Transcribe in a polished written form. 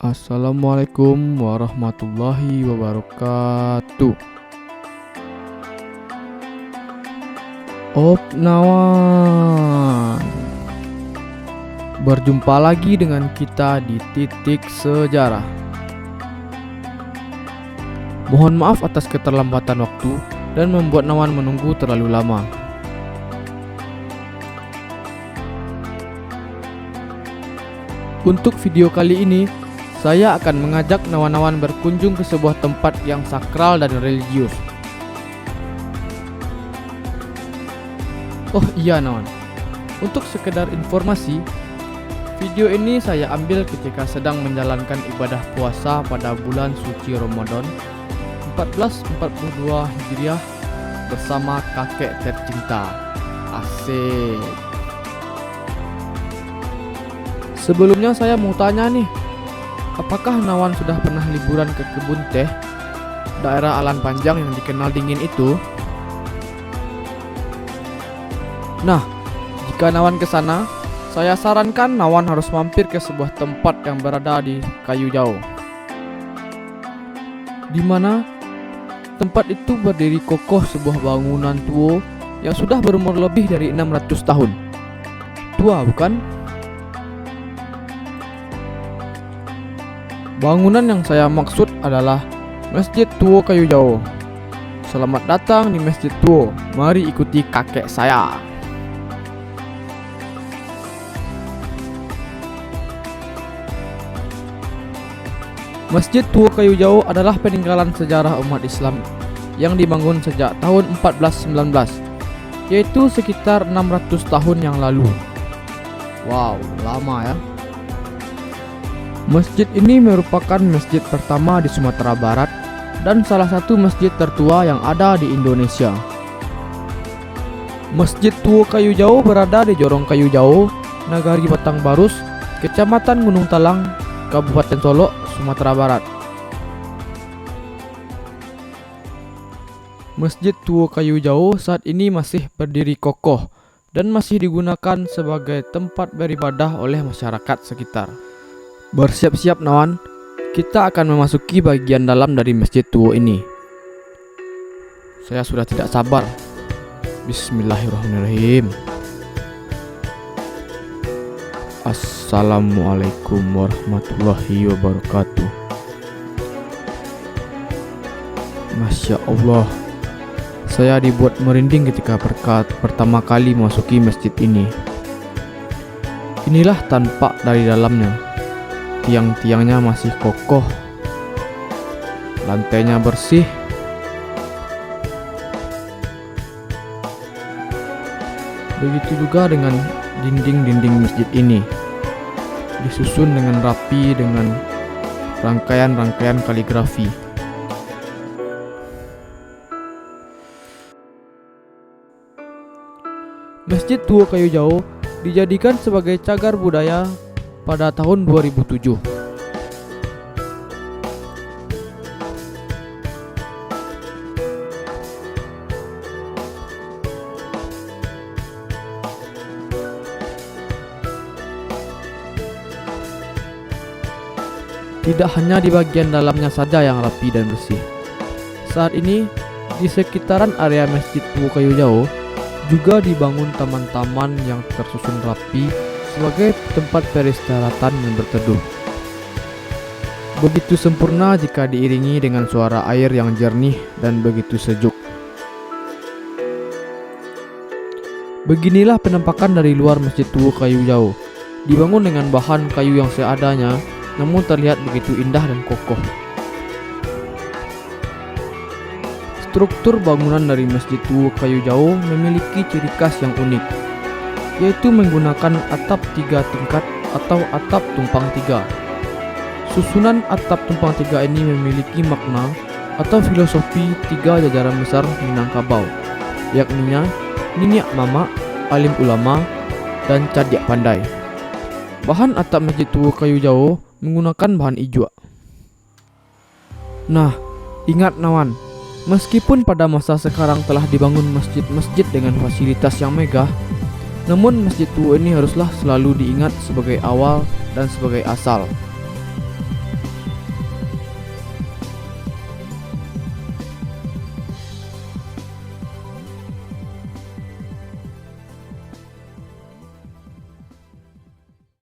Assalamualaikum warahmatullahi wabarakatuh. Nawan, berjumpa lagi dengan kita di Titik Sejarah. Mohon maaf atas keterlambatan waktu dan membuat Nawan menunggu terlalu lama. Untuk video kali ini, saya akan mengajak Nawan-Nawan berkunjung ke sebuah tempat yang sakral dan religius. Oh iya Nawan, untuk sekedar informasi, video ini saya ambil ketika sedang menjalankan ibadah puasa pada bulan suci Ramadan 1442 Hijriah bersama kakek tercinta. Asik. Sebelumnya saya mau tanya nih, apakah Nawan sudah pernah liburan ke kebun teh, daerah Alan Panjang yang dikenal dingin itu? Nah, jika Nawan ke sana, saya sarankan Nawan harus mampir ke sebuah tempat yang berada di Kayu Jauh, di mana tempat itu berdiri kokoh sebuah bangunan tua yang sudah berumur lebih dari 600 tahun. Tua bukan? Bangunan yang saya maksud adalah Masjid Tua Kayu Jauh. Selamat datang di Masjid Tua. Mari ikuti kakek saya. Masjid Tua Kayu Jauh adalah peninggalan sejarah umat Islam yang dibangun sejak tahun 1419, yaitu sekitar 600 tahun yang lalu. Wow, lama ya. Masjid ini merupakan masjid pertama di Sumatera Barat dan salah satu masjid tertua yang ada di Indonesia. Masjid Tua Kayu Jauh berada di Jorong Kayu Jauh, Nagari Batangbarus, Kecamatan Gunung Talang, Kabupaten Solok, Sumatera Barat. Masjid Tua Kayu Jauh saat ini masih berdiri kokoh dan masih digunakan sebagai tempat beribadah oleh masyarakat sekitar. Bersiap-siap Nawan, kita akan memasuki bagian dalam dari Masjid Tua ini. Saya sudah tidak sabar. Bismillahirrahmanirrahim. Assalamualaikum warahmatullahi wabarakatuh. Masya Allah, saya dibuat merinding ketika pertama kali memasuki masjid ini. Inilah tampak dari dalamnya. Tiang-tiangnya masih kokoh, lantainya bersih, begitu juga dengan dinding-dinding masjid ini, disusun dengan rapi dengan rangkaian-rangkaian kaligrafi. Masjid Tua Kayu Jauh dijadikan sebagai cagar budaya pada tahun 2007. Tidak hanya di bagian dalamnya saja yang rapi dan bersih. Saat ini, di sekitaran area Masjid Tua Kayu Jauh juga dibangun taman-taman yang tersusun rapi sebagai tempat peristirahatan yang berteduh. Begitu sempurna jika diiringi dengan suara air yang jernih dan begitu sejuk. Beginilah penampakan dari luar Masjid Tua Kayu Jauh. Dibangun dengan bahan kayu yang seadanya, namun terlihat begitu indah dan kokoh. Struktur bangunan dari Masjid Tua Kayu Jauh memiliki ciri khas yang unik, yaitu menggunakan atap 3 tingkat atau atap tumpang 3. Susunan atap tumpang 3 ini memiliki makna atau filosofi 3 jajaran besar Minangkabau, yakni Niniak Mama, Alim Ulama, dan Cadiak Pandai. Bahan atap Masjid Tua Kayu Jauh menggunakan bahan ijuk. Nah, ingat Nawan, meskipun pada masa sekarang telah dibangun masjid-masjid dengan fasilitas yang megah, namun Masjid Tua ini haruslah selalu diingat sebagai awal dan sebagai asal.